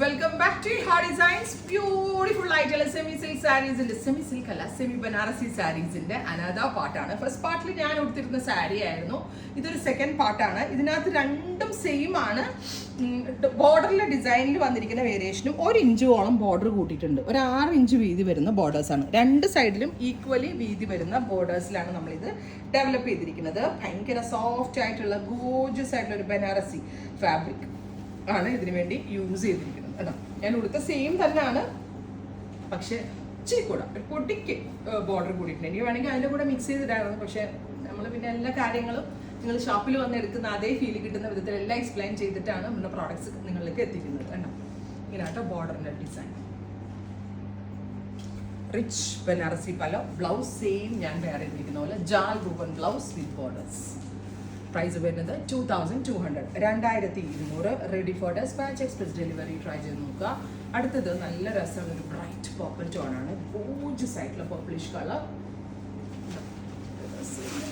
Welcome back to Hard Designs. Beautiful ആയിട്ടുള്ള semi silk സാരീസിന്റെ semi silk അല്ല semi Banarasi സാരീസിന്റെ അനദർ പാർട്ടാണ്. ഫസ്റ്റ് പാർട്ടിൽ ഞാൻ ഉടുത്തിരുന്ന സാരി ആയിരുന്നു. ഇതൊരു സെക്കൻഡ് പാർട്ടാണ്. ഇതിനകത്ത് രണ്ടും സെയിം ആണ്. ബോർഡറിലെ ഡിസൈനിൽ വന്നിരിക്കുന്ന വേരിയേഷനും 1 ഇഞ്ചോളം ബോർഡർ കൂട്ടിയിട്ടുണ്ട്. ഒരു 6 ഇഞ്ച് വീതി വരുന്ന ബോർഡേഴ്സ് ആണ്. രണ്ട് സൈഡിലും ഈക്വലി വീതി വരുന്ന ബോർഡേഴ്സിലാണ് നമ്മളിത് ഡെവലപ്പ് ചെയ്തിരിക്കുന്നത്. ഭയങ്കര സോഫ്റ്റ് ആയിട്ടുള്ള ഗോർജിയസ് ആയിട്ടുള്ള ഒരു ബനാറസി ഫാബ്രിക് ആണ് ഇതിനു വേണ്ടി യൂസ് ചെയ്തിരിക്കുന്നത്. അതാ ഞാൻ ഉടുത്ത സെയിം തന്നെയാണ്, പക്ഷെ ഇച്ചിരി കൂടെ ഒരു പൊടിക്ക് ബോർഡർ കൂടിയിട്ടുണ്ട്. എനിക്ക് വേണമെങ്കിൽ അതിൻ്റെ കൂടെ മിക്സ് ചെയ്തിട്ടായിരുന്നു, പക്ഷെ നമ്മൾ പിന്നെ എല്ലാ കാര്യങ്ങളും നിങ്ങൾ ഷോപ്പിൽ വന്ന് എടുക്കുന്ന അതേ ഫീൽ കിട്ടുന്ന വിധത്തിൽ എല്ലാം എക്സ്പ്ലെയിൻ ചെയ്തിട്ടാണ് നമ്മുടെ പ്രോഡക്ട്സ് നിങ്ങളിലേക്ക് എത്തിക്കുന്നത്. കണ്ടോ, ഇങ്ങനെയാട്ടോ ബോർഡറിൻ്റെ design. Rich Banarasi pallu blouse same ഞാൻ വെയർ ചെയ്തിരിക്കുന്ന പോലെ ജാൽ റൂബൻ ബ്ലൗസ് വിത്ത് ബോർഡേഴ്സ്. പ്രൈസ് വരുന്നത് 2200, 2200. Ready for dispatch, express delivery. Try ചെയ്ത് നോക്കുക. അടുത്തത് നല്ല രസമുള്ള ഒരു ബ്രൈറ്റ് പർപ്പിൾ ടോണാണ്. ഗോർജിയസ് ആയിട്ടുള്ള പർപ്പിളിഷ് കളർ.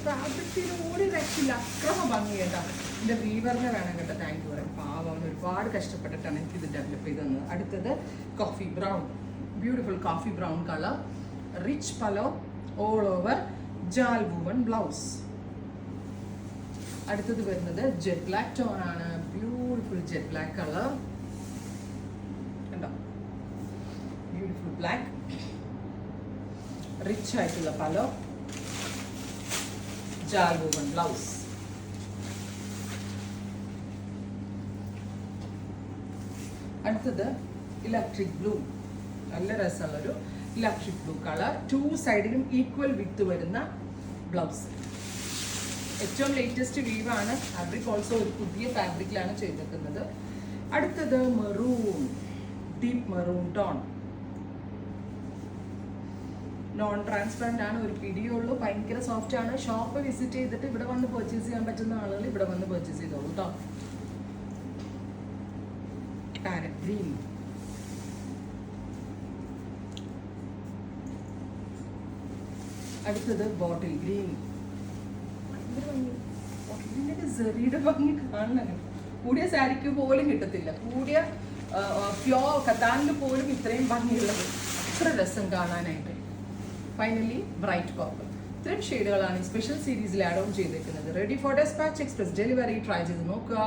ഫാബ്രിക്കിനോട് രക്ഷയില്ല, അക്രമ ഭംഗിയുണ്ടാണ്. എൻ്റെ വീവറിനെ വേണം കേട്ടോ താങ്ക് യു പറയാം. പാവം ഒരുപാട് കഷ്ടപ്പെട്ടിട്ടാണ് എനിക്കിത് ഡെവലപ്പ് ചെയ്ത് തന്നത്. അടുത്തത് coffee brown, beautiful coffee brown colour. Rich pallu all over jaal woven blouse. അടുത്തത് വരുന്നത് ജെറ്റ് ബ്ലാക്ക് ടോൺ ആണ്. ബ്യൂട്ടിഫുൾ ജെറ്റ് ബ്ലാക്ക് കളർ കണ്ടോ, ബ്യൂട്ടിഫുൾ ബ്ലാക്ക്. റിച്ച് ആയിട്ടുള്ള പലോ, ജാൽ വൂവൻ ബ്ലൗസ്. അടുത്തത് ഇലക്ട്രിക് ബ്ലൂ, നല്ല രസമുള്ളൊരു ഇലക്ട്രിക് ബ്ലൂ കളർ. 2 സൈഡിലും ഈക്വൽ വിത്ത് വരുന്ന ബ്ലൗസ്. ഏറ്റവും ലേറ്റസ്റ്റ് വീവാണ്. ഫാബ്രിക് ഓൾസോ ഒരു പുതിയ ഫാബ്രിക്കിലാണ് ചെയ്തിരിക്കുന്നത്. അടുത്തത് maroon, deep maroon tone. Non transparent ആണ്, ഒരു പിടിയുള്ളൂ. ഭയങ്കര സോഫ്റ്റ് ആണ്. ഷോപ്പ് വിസിറ്റ് ചെയ്തിട്ട് ഇവിടെ വന്ന് പർച്ചേസ് ചെയ്യാൻ പറ്റുന്ന ആളുകൾ ഇവിടെ വന്ന് പർച്ചേസ് ചെയ്തോളൂ കേട്ടോ. Parrot green. അടുത്തത് ബോട്ടിൽ ഗ്രീൻ. സെറിയുടെ ഭംഗി കാണണം. കൂടിയ സാരിക്ക് പോലും കിട്ടത്തില്ല. കൂടിയ പ്യോർ കത്താനിൽ പോലും ഇത്രയും ഭംഗിയുള്ളത്. അത്ര രസം കാണാനായിട്ട്. Finally bright purple. ഇത്രയും ഷെയ്ഡുകളാണ് ഈ സ്പെഷ്യൽ സീരീസിൽ ആഡ് ഓൺ ചെയ്തിരിക്കുന്നത്. Ready for dispatch, express delivery. Try ചെയ്ത് നോക്കുക.